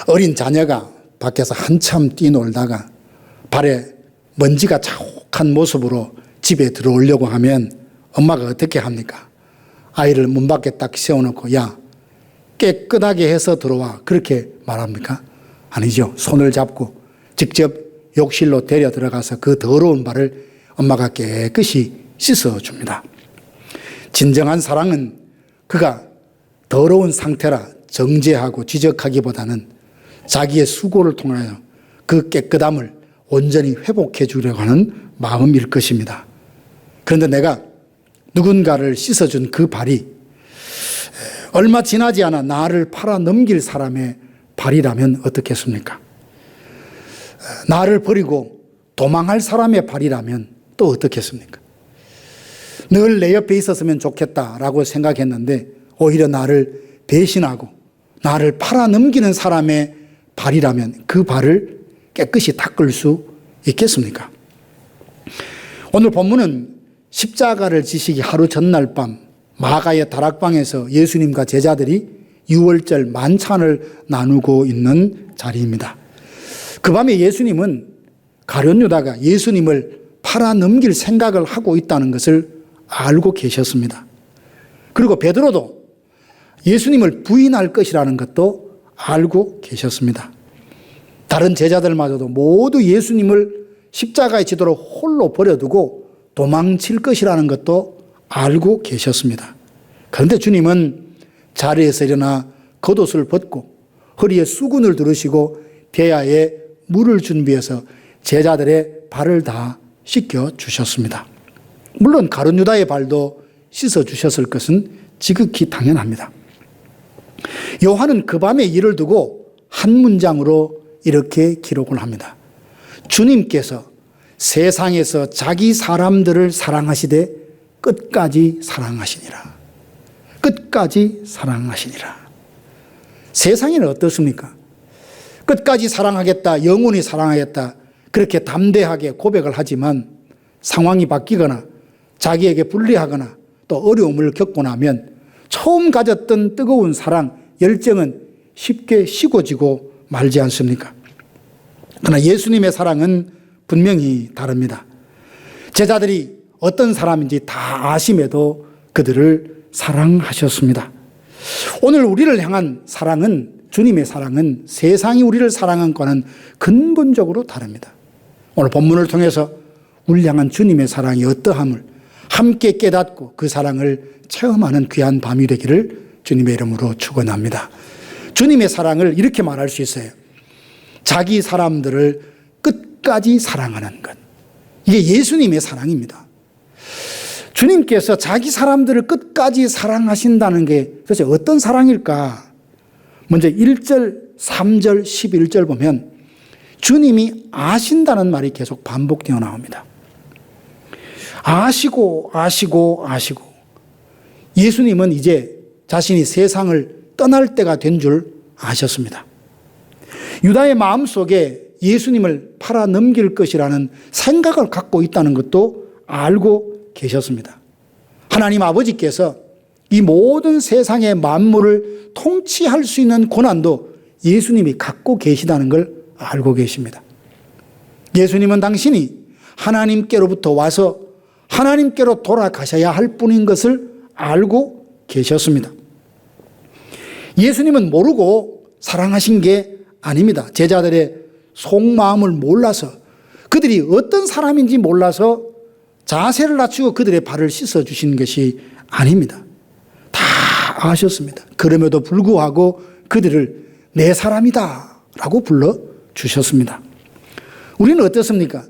어린 자녀가 밖에서 한참 뛰놀다가 발에 먼지가 자욱한 모습으로 집에 들어오려고 하면 엄마가 어떻게 합니까? 아이를 문 밖에 딱 세워놓고 야, 깨끗하게 해서 들어와, 그렇게 말합니까? 아니죠. 손을 잡고 직접 욕실로 데려 들어가서 그 더러운 발을 엄마가 깨끗이 씻어줍니다. 진정한 사랑은 그가 더러운 상태라 정죄하고 지적하기보다는 자기의 수고를 통하여 그 깨끗함을 온전히 회복해 주려고 하는 마음일 것입니다. 그런데 내가 누군가를 씻어준 그 발이 얼마 지나지 않아 나를 팔아 넘길 사람의 발이라면 어떻겠습니까? 나를 버리고 도망할 사람의 발이라면 또 어떻겠습니까? 늘 내 옆에 있었으면 좋겠다라고 생각했는데 오히려 나를 배신하고 나를 팔아 넘기는 사람의 발이라면 그 발을 깨끗이 닦을 수 있겠습니까? 오늘 본문은 십자가를 지시기 하루 전날 밤 마가의 다락방에서 예수님과 제자들이 유월절 만찬을 나누고 있는 자리입니다. 그 밤에 예수님은 가룟 유다가 예수님을 팔아 넘길 생각을 하고 있다는 것을 알고 계셨습니다. 그리고 베드로도 예수님을 부인할 것이라는 것도 알고 계셨습니다. 다른 제자들마저도 모두 예수님을 십자가에 지도로 홀로 버려두고 도망칠 것이라는 것도 알고 계셨습니다. 그런데 주님은 자리에서 일어나 겉옷을 벗고 허리에 수건을 두르시고 대야에 물을 준비해서 제자들의 발을 다 씻겨 주셨습니다. 물론 가룟 유다의 발도 씻어 주셨을 것은 지극히 당연합니다. 요한은 그 밤의 일을 두고 한 문장으로 이렇게 기록을 합니다. 주님께서 세상에서 자기 사람들을 사랑하시되 끝까지 사랑하시니라. 끝까지 사랑하시니라. 세상에는 어떻습니까? 끝까지 사랑하겠다, 영원히 사랑하겠다, 그렇게 담대하게 고백을 하지만 상황이 바뀌거나 자기에게 불리하거나 또 어려움을 겪고 나면 처음 가졌던 뜨거운 사랑, 열정은 쉽게 식어지고 말지 않습니까? 그러나 예수님의 사랑은 분명히 다릅니다. 제자들이 어떤 사람인지 다 아심에도 그들을 사랑하셨습니다. 오늘 우리를 향한 사랑은, 주님의 사랑은 세상이 우리를 사랑한 것과는 근본적으로 다릅니다. 오늘 본문을 통해서 우리를 향한 주님의 사랑이 어떠함을 함께 깨닫고 그 사랑을 체험하는 귀한 밤이 되기를 주님의 이름으로 축원합니다. 주님의 사랑을 이렇게 말할 수 있어요. 자기 사람들을 끝까지 사랑하는 것. 이게 예수님의 사랑입니다. 주님께서 자기 사람들을 끝까지 사랑하신다는 게 도대체 어떤 사랑일까? 먼저 1절, 3절, 11절 보면 주님이 아신다는 말이 계속 반복되어 나옵니다. 아시고 아시고 아시고. 예수님은 이제 자신이 세상을 떠날 때가 된 줄 아셨습니다. 유다의 마음속에 예수님을 팔아 넘길 것이라는 생각을 갖고 있다는 것도 알고 계셨습니다. 하나님 아버지께서 이 모든 세상의 만물을 통치할 수 있는 권한도 예수님이 갖고 계시다는 걸 알고 계십니다. 예수님은 당신이 하나님께로부터 와서 하나님께로 돌아가셔야 할 뿐인 것을 알고 계셨습니다. 예수님은 모르고 사랑하신 게 아닙니다. 제자들의 속마음을 몰라서, 그들이 어떤 사람인지 몰라서 자세를 낮추고 그들의 발을 씻어주신 것이 아닙니다. 다 아셨습니다. 그럼에도 불구하고 그들을 내 사람이다 라고 불러주셨습니다. 우리는 어떻습니까?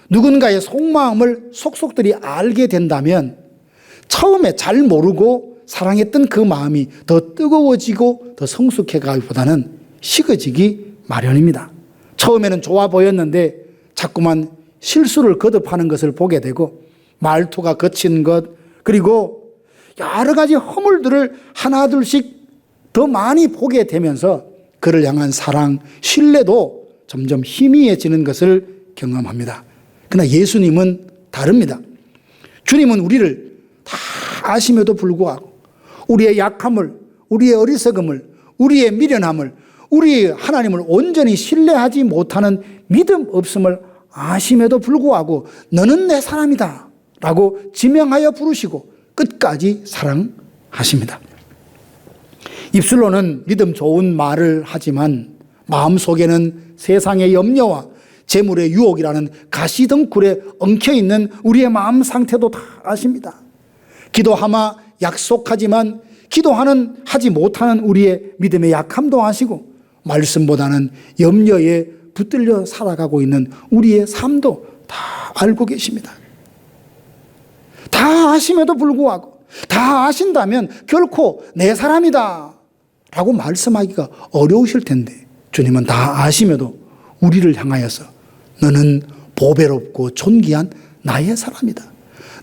누군가의 속마음을 속속들이 알게 된다면 처음에 잘 모르고 사랑했던 그 마음이 더 뜨거워지고 더 성숙해가기보다는 식어지기 마련입니다. 처음에는 좋아 보였는데 자꾸만 실수를 거듭하는 것을 보게 되고 말투가 거친 것, 그리고 여러 가지 허물들을 하나둘씩 더 많이 보게 되면서 그를 향한 사랑, 신뢰도 점점 희미해지는 것을 경험합니다. 그러나 예수님은 다릅니다. 주님은 우리를 다 아심에도 불구하고 우리의 약함을, 우리의 어리석음을, 우리의 미련함을, 우리 하나님을 온전히 신뢰하지 못하는 믿음 없음을 아심에도 불구하고 너는 내 사람이다 라고 지명하여 부르시고 끝까지 사랑하십니다. 입술로는 믿음 좋은 말을 하지만 마음속에는 세상의 염려와 재물의 유혹이라는 가시덩굴에 엉켜있는 우리의 마음 상태도 다 아십니다. 기도하마 약속하지만 하지 못하는 우리의 믿음의 약함도 아시고 말씀보다는 염려에 붙들려 살아가고 있는 우리의 삶도 다 알고 계십니다. 다 아심에도 불구하고 다 아신다면 결코 내 사람이다 라고 말씀하기가 어려우실 텐데 주님은 다 아심에도 우리를 향하여서 너는 보배롭고 존귀한 나의 사람이다.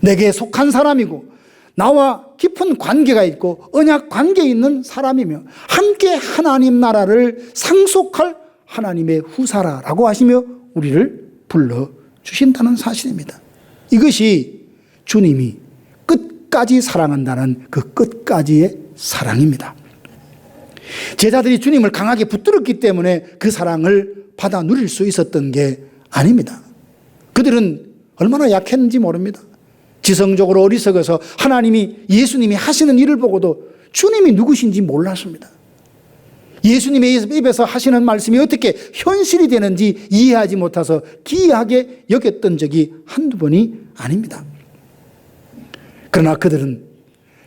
내게 속한 사람이고 나와 깊은 관계가 있고 언약 관계에 있는 사람이며 함께 하나님 나라를 상속할 하나님의 후사라라고 하시며 우리를 불러주신다는 사실입니다. 이것이 주님이 끝까지 사랑한다는 그 끝까지의 사랑입니다. 제자들이 주님을 강하게 붙들었기 때문에 그 사랑을 받아 누릴 수 있었던 게 아닙니다. 그들은 얼마나 약했는지 모릅니다. 지성적으로 어리석어서 예수님이 하시는 일을 보고도 주님이 누구신지 몰랐습니다. 예수님의 입에서 하시는 말씀이 어떻게 현실이 되는지 이해하지 못해서 기이하게 여겼던 적이 한두 번이 아닙니다. 그러나 그들은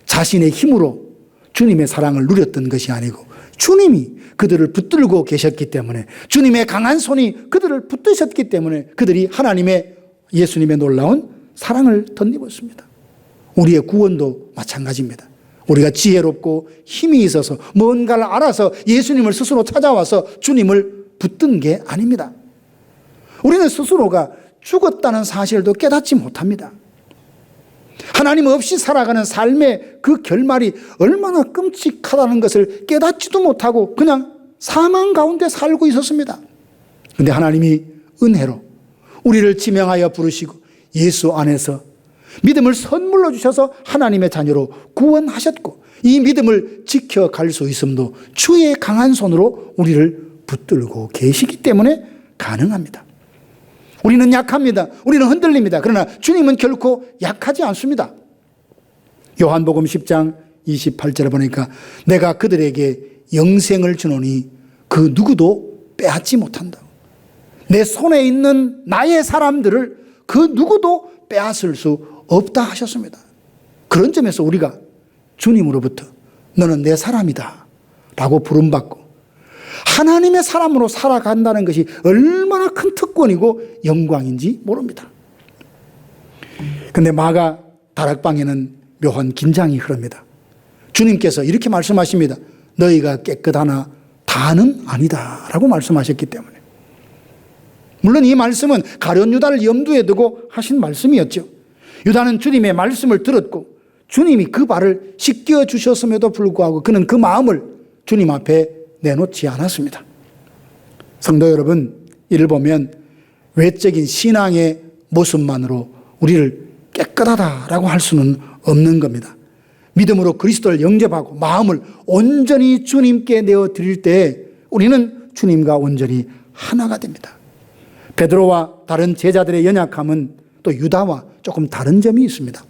자신의 힘으로 주님의 사랑을 누렸던 것이 아니고 주님이 그들을 붙들고 계셨기 때문에 주님의 강한 손이 그들을 붙드셨기 때문에 그들이 예수님의 놀라운 사랑을 덧입었습니다. 우리의 구원도 마찬가지입니다. 우리가 지혜롭고 힘이 있어서 뭔가를 알아서 예수님을 스스로 찾아와서 주님을 붙든 게 아닙니다. 우리는 스스로가 죽었다는 사실도 깨닫지 못합니다. 하나님 없이 살아가는 삶의 그 결말이 얼마나 끔찍하다는 것을 깨닫지도 못하고 그냥 사망 가운데 살고 있었습니다. 그런데 하나님이 은혜로 우리를 지명하여 부르시고 예수 안에서 믿음을 선물로 주셔서 하나님의 자녀로 구원하셨고 이 믿음을 지켜갈 수 있음도 주의 강한 손으로 우리를 붙들고 계시기 때문에 가능합니다. 우리는 약합니다. 우리는 흔들립니다. 그러나 주님은 결코 약하지 않습니다. 요한복음 10장 28절에 보니까 내가 그들에게 영생을 주노니 그 누구도 빼앗지 못한다고. 내 손에 있는 나의 사람들을 그 누구도 빼앗을 수 없다 하셨습니다. 그런 점에서 우리가 주님으로부터 너는 내 사람이다 라고 부름받고 하나님의 사람으로 살아간다는 것이 얼마나 큰 특권이고 영광인지 모릅니다. 그런데 마가 다락방에는 묘한 긴장이 흐릅니다. 주님께서 이렇게 말씀하십니다. 너희가 깨끗하나 다는 아니다 라고 말씀하셨기 때문에. 물론 이 말씀은 가룟 유다를 염두에 두고 하신 말씀이었죠. 유다는 주님의 말씀을 들었고 주님이 그 발을 씻겨 주셨음에도 불구하고 그는 그 마음을 주님 앞에 내놓지 않았습니다. 성도 여러분, 이를 보면 외적인 신앙의 모습만으로 우리를 깨끗하다라고 할 수는 없는 겁니다. 믿음으로 그리스도를 영접하고 마음을 온전히 주님께 내어드릴 때 우리는 주님과 온전히 하나가 됩니다. 베드로와 다른 제자들의 연약함은 또 유다와 조금 다른 점이 있습니다.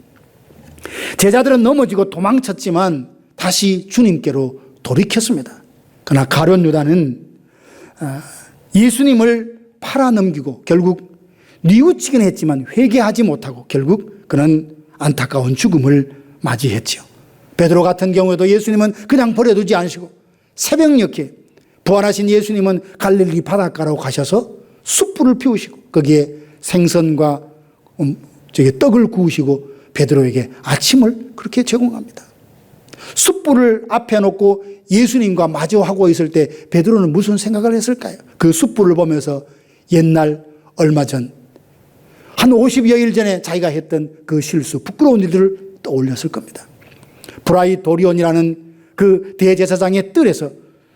제자들은 넘어지고 도망쳤지만 다시 주님께로 돌이켰습니다. 그러나 가룟 유다는 예수님을 팔아넘기고 결국 뉘우치긴 했지만 회개하지 못하고 결국 그는 안타까운 죽음을 맞이했죠. 베드로 같은 경우에도 예수님은 그냥 버려두지 않으시고 새벽녘에 부활하신 예수님은 갈릴리 바닷가로 가셔서 숯불을 피우시고 거기에 생선과 떡을 구우시고 베드로에게 아침을 그렇게 제공합니다. 숯불을 앞에 놓고 예수님과 마주하고 있을 때 베드로는 무슨 생각을 했을까요? 그 숯불을 보면서 옛날 얼마 전 한 50여일 전에 자기가 했던 그 실수, 부끄러운 일들을 떠올렸을 겁니다. 브라이도리온이라는 그 대제사장의 뜰에서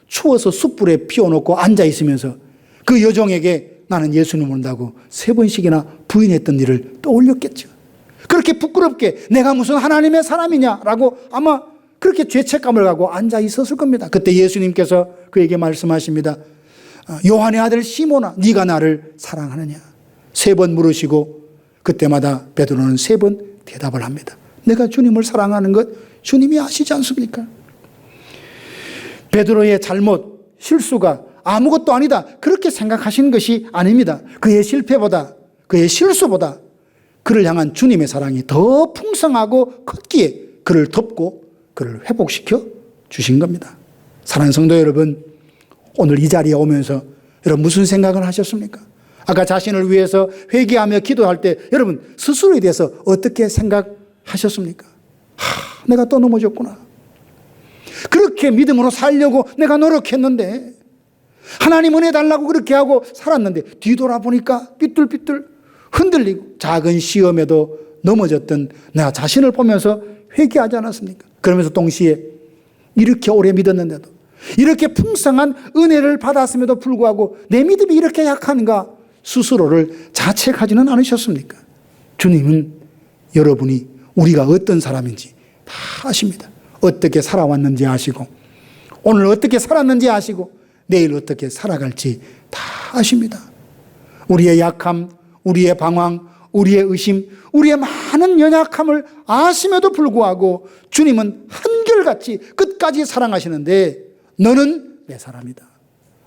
추워서 숯불에 피워놓고 앉아있으면서 그 여종에게 나는 예수님 온다고 3번씩이나 부인했던 일을 떠올렸겠죠. 그렇게 부끄럽게 내가 무슨 하나님의 사람이냐라고 아마 그렇게 죄책감을 가지고 앉아 있었을 겁니다. 그때 예수님께서 그에게 말씀하십니다. 요한의 아들 시몬아, 네가 나를 사랑하느냐? 3번 물으시고 그때마다 베드로는 3번 대답을 합니다. 내가 주님을 사랑하는 것 주님이 아시지 않습니까? 베드로의 잘못, 실수가 아무것도 아니다, 그렇게 생각하시는 것이 아닙니다. 그의 실패보다, 그의 실수보다 그를 향한 주님의 사랑이 더 풍성하고 컸기에 그를 덮고 그를 회복시켜 주신 겁니다. 사랑하는 성도 여러분, 오늘 이 자리에 오면서 여러분 무슨 생각을 하셨습니까? 아까 자신을 위해서 회개하며 기도할 때 여러분 스스로에 대해서 어떻게 생각하셨습니까? 내가 또 넘어졌구나. 그렇게 믿음으로 살려고 내가 노력했는데, 하나님 은혜 달라고 그렇게 하고 살았는데 뒤돌아보니까 삐뚤삐뚤 흔들리고 작은 시험에도 넘어졌던 나 자신을 보면서 회개하지 않았습니까? 그러면서 동시에 이렇게 오래 믿었는데도, 이렇게 풍성한 은혜를 받았음에도 불구하고 내 믿음이 이렇게 약한가 스스로를 자책하지는 않으셨습니까? 주님은 여러분이 우리가 어떤 사람인지 다 아십니다. 어떻게 살아왔는지 아시고, 오늘 어떻게 살았는지 아시고, 내일 어떻게 살아갈지 다 아십니다. 우리의 약함, 우리의 방황, 우리의 의심, 우리의 많은 연약함을 아심에도 불구하고 주님은 한결같이 끝까지 사랑하시는데, 너는 내 사람이다,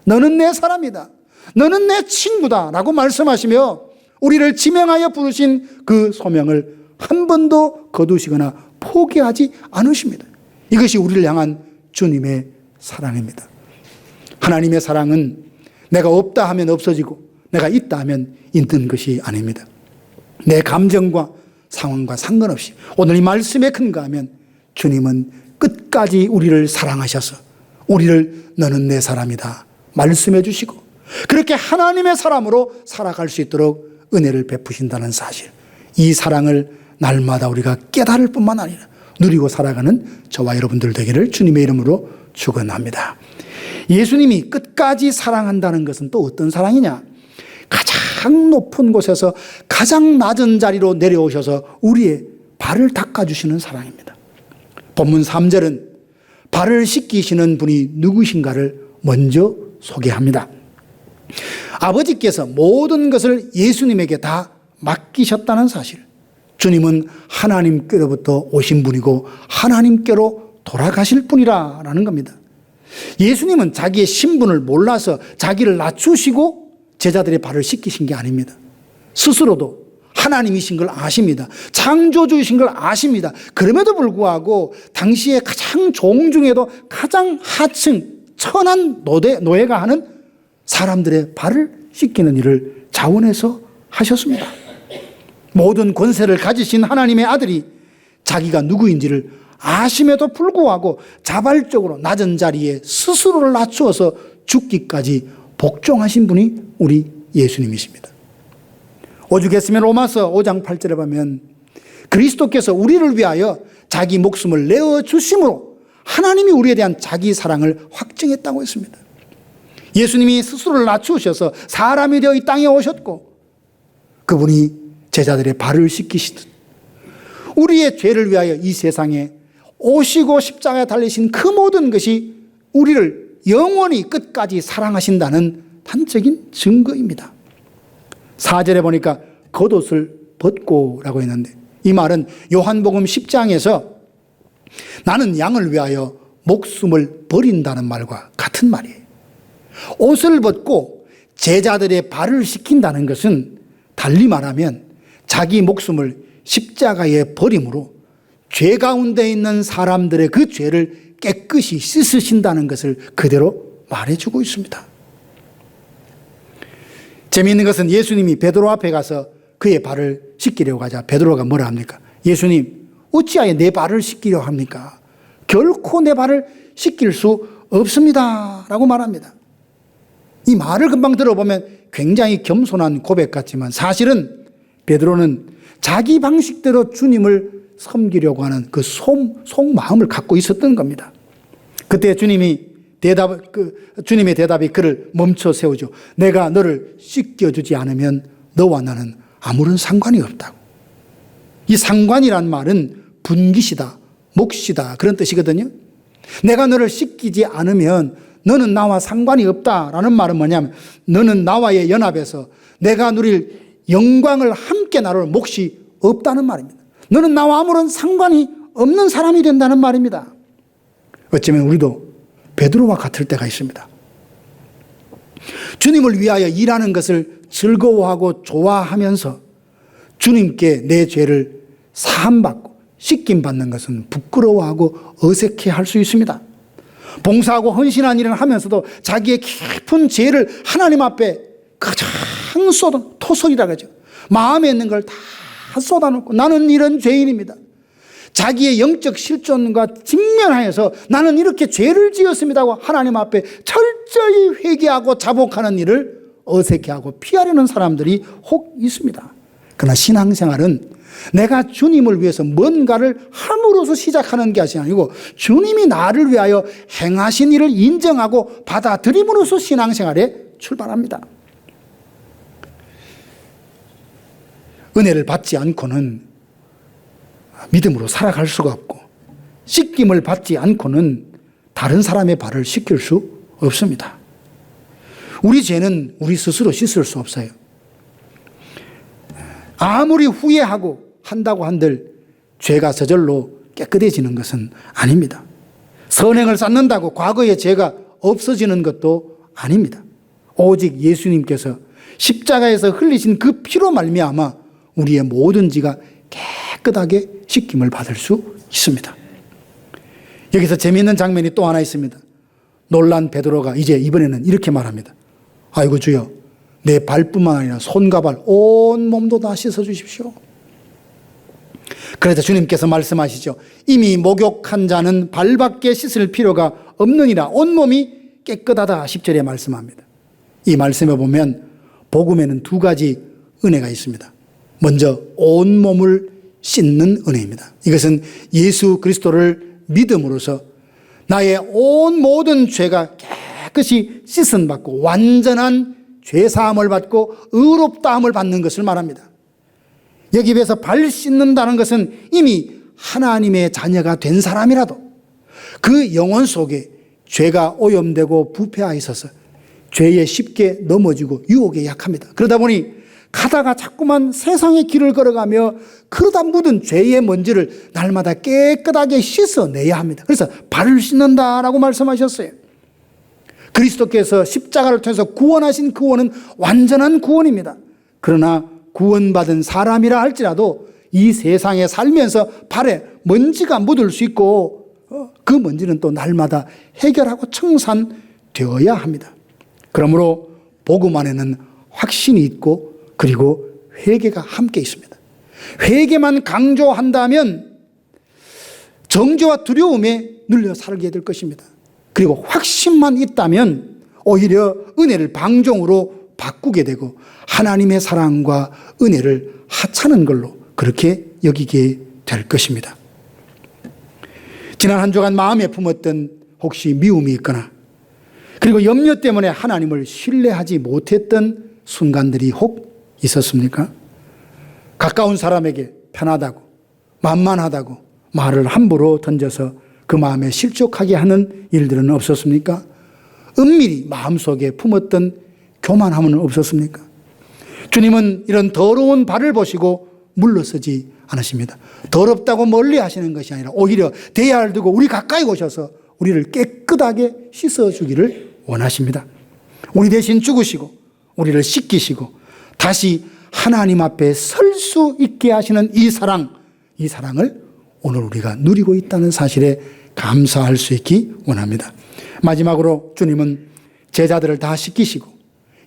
너는 내 사람이다, 너는 내 친구다 라고 말씀하시며 우리를 지명하여 부르신 그 소명을 한 번도 거두시거나 포기하지 않으십니다. 이것이 우리를 향한 주님의 사랑입니다. 하나님의 사랑은 내가 없다 하면 없어지고 내가 있다 하면 있는 것이 아닙니다. 내 감정과 상황과 상관없이 오늘 이 말씀에 근거하면 주님은 끝까지 우리를 사랑하셔서 우리를 너는 내 사람이다 말씀해 주시고, 그렇게 하나님의 사람으로 살아갈 수 있도록 은혜를 베푸신다는 사실, 이 사랑을 날마다 우리가 깨달을 뿐만 아니라 누리고 살아가는 저와 여러분들 되기를 주님의 이름으로 축원합니다. 예수님이 끝까지 사랑한다는 것은 또 어떤 사랑이냐? 가장 높은 곳에서 가장 낮은 자리로 내려오셔서 우리의 발을 닦아주시는 사랑입니다. 본문 3절은 발을 씻기시는 분이 누구신가를 먼저 소개합니다. 아버지께서 모든 것을 예수님에게 다 맡기셨다는 사실, 주님은 하나님께로부터 오신 분이고 하나님께로 돌아가실 분이라는 겁니다. 예수님은 자기의 신분을 몰라서 자기를 낮추시고 제자들의 발을 씻기신 게 아닙니다. 스스로도 하나님이신 걸 아십니다. 창조주이신 걸 아십니다. 그럼에도 불구하고 당시에 가장 종 중에도 가장 하층 천한 노예가 하는 사람들의 발을 씻기는 일을 자원해서 하셨습니다. 모든 권세를 가지신 하나님의 아들이 자기가 누구인지를 아심에도 불구하고 자발적으로 낮은 자리에 스스로를 낮추어서 죽기까지 복종하신 분이 우리 예수님이십니다. 오죽했으면 로마서 5장 8절에 보면 그리스도께서 우리를 위하여 자기 목숨을 내어주심으로 하나님이 우리에 대한 자기 사랑을 확증했다고 했습니다. 예수님이 스스로를 낮추셔서 사람이 되어 이 땅에 오셨고 그분이 제자들의 발을 씻기시듯 우리의 죄를 위하여 이 세상에 오시고 십자가에 달리신 그 모든 것이 우리를 영원히 끝까지 사랑하신다는 단적인 증거입니다. 4절에 보니까 겉옷을 벗고 라고 했는데, 이 말은 요한복음 10장에서 나는 양을 위하여 목숨을 버린다는 말과 같은 말이에요. 옷을 벗고 제자들의 발을 씻긴다는 것은 달리 말하면 자기 목숨을 십자가에 버림으로 죄 가운데 있는 사람들의 그 죄를 깨끗이 씻으신다는 것을 그대로 말해주고 있습니다. 재미있는 것은 예수님이 베드로 앞에 가서 그의 발을 씻기려고 하자 베드로가 뭐라 합니까? 예수님, 어찌하여 내 발을 씻기려 합니까? 결코 내 발을 씻길 수 없습니다 라고 말합니다. 이 말을 금방 들어보면 굉장히 겸손한 고백 같지만 사실은 베드로는 자기 방식대로 주님을 섬기려고 하는 그 속마음을 갖고 있었던 겁니다. 그때 주님의 대답이 그를 멈춰 세우죠. 내가 너를 씻겨주지 않으면 너와 나는 아무런 상관이 없다고. 이 상관이란 말은 분깃이다, 몫이다. 그런 뜻이거든요. 내가 너를 씻기지 않으면 너는 나와 상관이 없다라는 말은 뭐냐면 너는 나와의 연합에서 내가 누릴 영광을 함께 나눌 몫이 없다는 말입니다. 너는 나와 아무런 상관이 없는 사람이 된다는 말입니다. 어쩌면 우리도 베드로와 같을 때가 있습니다. 주님을 위하여 일하는 것을 즐거워하고 좋아하면서 주님께 내 죄를 사함받고 씻김받는 것은 부끄러워하고 어색해할 수 있습니다. 봉사하고 헌신한 일을 하면서도 자기의 깊은 죄를 하나님 앞에 가장 토설이라고 하죠. 마음에 있는 걸 다 쏟아놓고 나는 이런 죄인입니다. 자기의 영적 실존과 직면하여서 나는 이렇게 죄를 지었습니다고 하나님 앞에 철저히 회개하고 자복하는 일을 어색해하고 피하려는 사람들이 혹 있습니다. 그러나 신앙생활은 내가 주님을 위해서 뭔가를 함으로써 시작하는 것이 아니고 주님이 나를 위하여 행하신 일을 인정하고 받아들임으로써 신앙생활에 출발합니다. 은혜를 받지 않고는 믿음으로 살아갈 수가 없고 씻김을 받지 않고는 다른 사람의 발을 씻길 수 없습니다. 우리 죄는 우리 스스로 씻을 수 없어요. 아무리 후회하고 한다고 한들 죄가 저절로 깨끗해지는 것은 아닙니다. 선행을 쌓는다고 과거의 죄가 없어지는 것도 아닙니다. 오직 예수님께서 십자가에서 흘리신 그 피로 말미암아 우리의 모든 죄가 깨끗하게 씻김을 받을 수 있습니다. 여기서 재미있는 장면이 또 하나 있습니다. 놀란 베드로가 이제 이번에는 이렇게 말합니다. 아이고 주여, 내 발뿐만 아니라 손과 발 온 몸도 다 씻어주십시오. 그래서 주님께서 말씀하시죠. 이미 목욕한 자는 발밖에 씻을 필요가 없느니라 온몸이 깨끗하다 10절에 말씀합니다. 이 말씀에 보면 복음에는 두 가지 은혜가 있습니다. 먼저 온몸을 씻는 은혜입니다. 이것은 예수 그리스도를 믿음으로써 나의 온 모든 죄가 깨끗이 씻은 받고 완전한 죄사함을 받고 의롭다함을 받는 것을 말합니다. 여기 비해서 발 씻는다는 것은 이미 하나님의 자녀가 된 사람이라도 그 영혼 속에 죄가 오염되고 부패하여 있어서 죄에 쉽게 넘어지고 유혹에 약합니다. 그러다 보니 가다가 자꾸만 세상의 길을 걸어가며 그러다 묻은 죄의 먼지를 날마다 깨끗하게 씻어내야 합니다. 그래서 발을 씻는다라고 말씀하셨어요. 그리스도께서 십자가를 통해서 구원하신 구원은 완전한 구원입니다. 그러나 구원받은 사람이라 할지라도 이 세상에 살면서 발에 먼지가 묻을 수 있고 그 먼지는 또 날마다 해결하고 청산되어야 합니다. 그러므로 복음 안에는 확신이 있고 그리고 회개가 함께 있습니다. 회개만 강조한다면 정죄와 두려움에 눌려 살게 될 것입니다. 그리고 확신만 있다면 오히려 은혜를 방종으로 바꾸게 되고 하나님의 사랑과 은혜를 하찮은 걸로 그렇게 여기게 될 것입니다. 지난 한 주간 마음에 품었던 혹시 미움이 있거나 그리고 염려 때문에 하나님을 신뢰하지 못했던 순간들이 혹 있었습니까? 가까운 사람에게 편하다고 만만하다고 말을 함부로 던져서 그 마음에 실족하게 하는 일들은 없었습니까? 은밀히 마음속에 품었던 교만함은 없었습니까? 주님은 이런 더러운 발을 보시고 물러서지 않으십니다. 더럽다고 멀리 하시는 것이 아니라 오히려 대야를 두고 우리 가까이 오셔서 우리를 깨끗하게 씻어주기를 원하십니다. 우리 대신 죽으시고 우리를 씻기시고 다시 하나님 앞에 설 수 있게 하시는 이 사랑을 오늘 우리가 누리고 있다는 사실에 감사할 수 있기 원합니다. 마지막으로 주님은 제자들을 다 씻기시고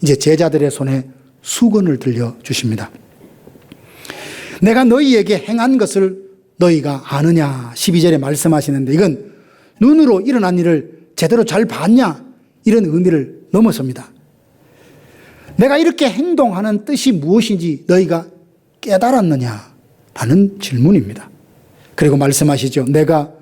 이제 제자들의 손에 수건을 들려주십니다. 내가 너희에게 행한 것을 너희가 아느냐 12절에 말씀하시는데 이건 눈으로 일어난 일을 제대로 잘 봤냐 이런 의미를 넘어섭니다. 내가 이렇게 행동하는 뜻이 무엇인지 너희가 깨달았느냐라는 질문입니다. 그리고 말씀하시죠. 내가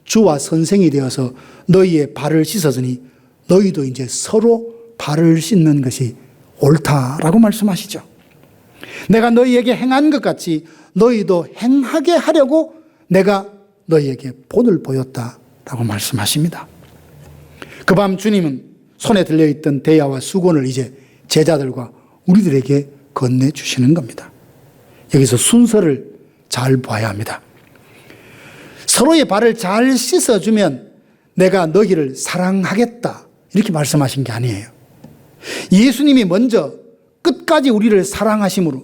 주와 선생이 되어서 너희의 발을 씻었으니 너희도 이제 서로 발을 씻는 것이 옳다라고 말씀하시죠. 내가 너희에게 행한 것 같이 너희도 행하게 하려고 내가 너희에게 본을 보였다라고 말씀하십니다. 그 밤 주님은 손에 들려있던 대야와 수건을 이제 제자들과 우리들에게 건네주시는 겁니다. 여기서 순서를 잘 봐야 합니다. 서로의 발을 잘 씻어주면 내가 너희를 사랑하겠다, 이렇게 말씀하신 게 아니에요. 예수님이 먼저 끝까지 우리를 사랑하심으로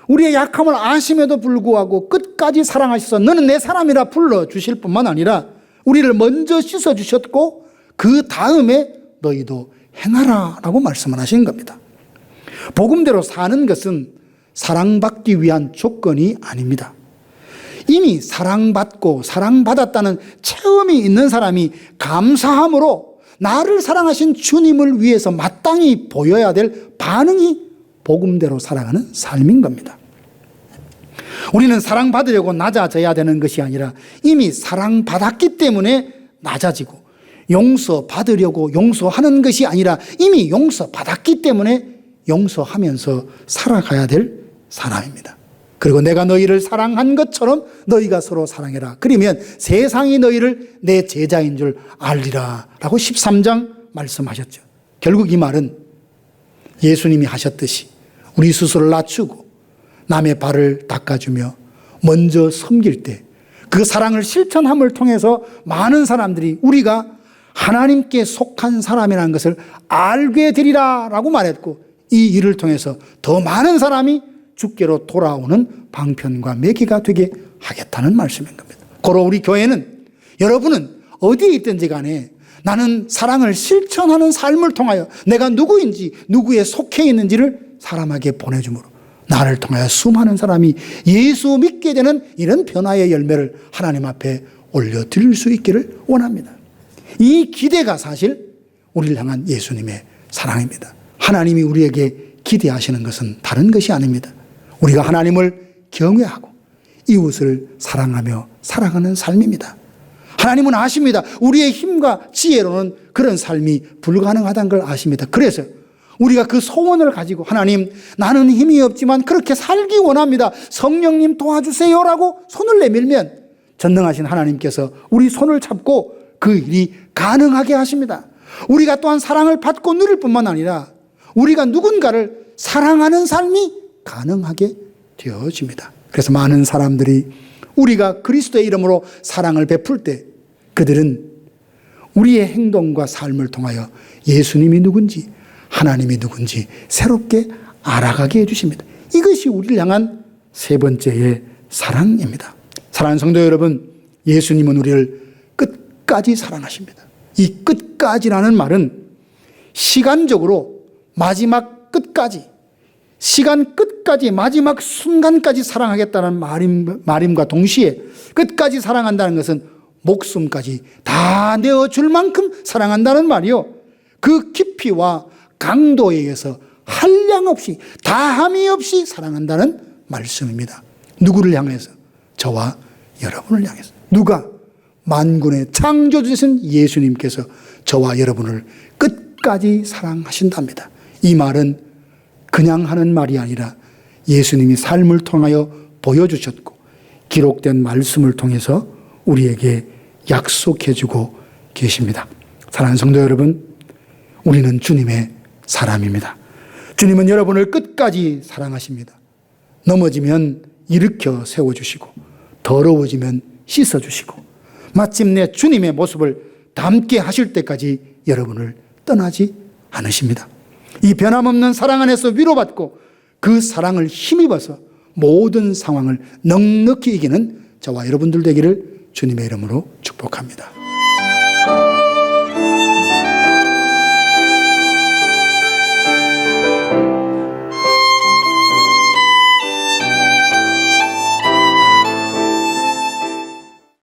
우리의 약함을 아심에도 불구하고 끝까지 사랑하셔서 너는 내 사람이라 불러주실 뿐만 아니라 우리를 먼저 씻어주셨고 그 다음에 너희도 행하라 라고 말씀을 하시는 겁니다. 복음대로 사는 것은 사랑받기 위한 조건이 아닙니다. 이미 사랑받고 사랑받았다는 체험이 있는 사람이 감사함으로 나를 사랑하신 주님을 위해서 마땅히 보여야 될 반응이 복음대로 살아가는 삶인 겁니다. 우리는 사랑받으려고 낮아져야 되는 것이 아니라 이미 사랑받았기 때문에 낮아지고, 용서받으려고 용서하는 것이 아니라 이미 용서받았기 때문에 용서하면서 살아가야 될 사람입니다. 그리고 내가 너희를 사랑한 것처럼 너희가 서로 사랑해라. 그러면 세상이 너희를 내 제자인 줄 알리라 라고 13장 말씀하셨죠. 결국 이 말은 예수님이 하셨듯이 우리 스스로를 낮추고 남의 발을 닦아주며 먼저 섬길 때 그 사랑을 실천함을 통해서 많은 사람들이 우리가 하나님께 속한 사람이라는 것을 알게 되리라 라고 말했고, 이 일을 통해서 더 많은 사람이 주께로 돌아오는 방편과 매개가 되게 하겠다는 말씀인 겁니다. 고로 우리 교회는, 여러분은 어디에 있든지 간에 나는 사랑을 실천하는 삶을 통하여 내가 누구인지, 누구에 속해 있는지를 사람에게 보내주므로 나를 통하여 수많은 사람이 예수 믿게 되는 이런 변화의 열매를 하나님 앞에 올려드릴 수 있기를 원합니다. 이 기대가 사실 우리를 향한 예수님의 사랑입니다. 하나님이 우리에게 기대하시는 것은 다른 것이 아닙니다. 우리가 하나님을 경외하고 이웃을 사랑하며 살아가는 삶입니다. 하나님은 아십니다. 우리의 힘과 지혜로는 그런 삶이 불가능하다는 걸 아십니다. 그래서 우리가 그 소원을 가지고 하나님, 나는 힘이 없지만 그렇게 살기 원합니다. 성령님 도와주세요라고 손을 내밀면 전능하신 하나님께서 우리 손을 잡고 그 일이 가능하게 하십니다. 우리가 또한 사랑을 받고 누릴 뿐만 아니라 우리가 누군가를 사랑하는 삶이 가능하게 되어집니다. 그래서 많은 사람들이 우리가 그리스도의 이름으로 사랑을 베풀 때 그들은 우리의 행동과 삶을 통하여 예수님이 누군지, 하나님이 누군지 새롭게 알아가게 해주십니다. 이것이 우리를 향한 세 번째의 사랑입니다. 사랑하는 성도 여러분, 예수님은 우리를 끝까지 사랑하십니다. 이 끝까지라는 말은 시간적으로 마지막 끝까지, 시간 끝까지, 마지막 순간까지 사랑하겠다는 말임과 동시에 끝까지 사랑한다는 것은 목숨까지 다 내어줄 만큼 사랑한다는 말이요, 그 깊이와 강도에 의해서 한량 없이, 다함이 없이 사랑한다는 말씀입니다. 누구를 향해서? 저와 여러분을 향해서. 누가? 만군의 창조주신 예수님께서 저와 여러분을 끝까지 사랑하신답니다. 이 말은 그냥 하는 말이 아니라 예수님이 삶을 통하여 보여주셨고 기록된 말씀을 통해서 우리에게 약속해주고 계십니다. 사랑하는 성도 여러분, 우리는 주님의 사람입니다. 주님은 여러분을 끝까지 사랑하십니다. 넘어지면 일으켜 세워주시고 더러워지면 씻어주시고 마침내 주님의 모습을 닮게 하실 때까지 여러분을 떠나지 않으십니다. 이 변함없는 사랑 안에서 위로받고 그 사랑을 힘입어서 모든 상황을 넉넉히 이기는 저와 여러분들 되기를 주님의 이름으로 축복합니다.